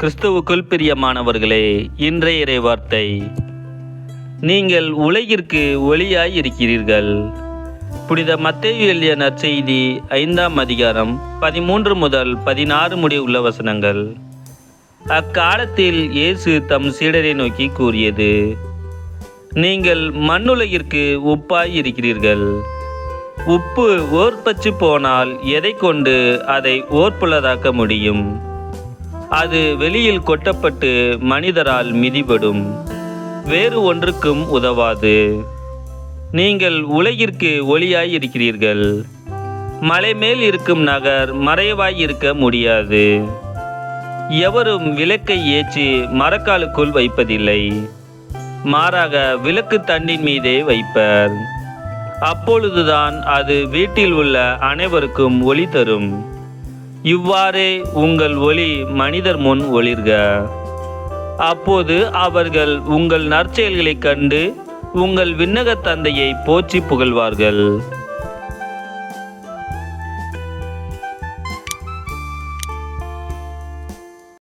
கிறிஸ்துவுக்குள் பிரியமானவர்களே, இன்றைய இறைவார்த்தை, நீங்கள் உலகிற்கு ஒளியாய் இருக்கிறீர்கள். புனித மத்தேயு எழுதிய நற்செய்தி 5ஆம் அதிகாரம் 13 முதல் 16 முடிய உள்ள வசனங்கள். அக்காலத்தில் இயேசு தம் சீடரை நோக்கி கூறியது, நீங்கள் மண்ணுலகிற்கு உப்பாய் இருக்கிறீர்கள். உப்பு ஓர்பற்று போனால் எதை கொண்டு அதை ஓர்ப்புள்ளதாக்க முடியும்? அது வெளியில் கொட்டப்பட்டு மனிதரால் மிதிபடும், வேறு ஒன்றுக்கும் உதவாது. நீங்கள் உலகிற்கு ஒளியாய் இருக்கிறீர்கள். மலை மேல் இருக்கும் நகர் மறைவாய் இருக்க முடியாது. எவரும் விளக்கை ஏற்றி மரக்காலுக்குள் வைப்பதில்லை, மாறாக விளக்கு தண்டின் மீதே வைப்பர். அப்பொழுதுதான் அது வீட்டில் உள்ள அனைவருக்கும் ஒளி தரும். இவ்வாறே உங்கள் ஒளி மனிதர் முன் ஒளிர்க. அப்போது அவர்கள் உங்கள் நற்செயல்களைக் கண்டு உங்கள் விண்ணகத் தந்தையை போற்றி புகழ்வார்கள்.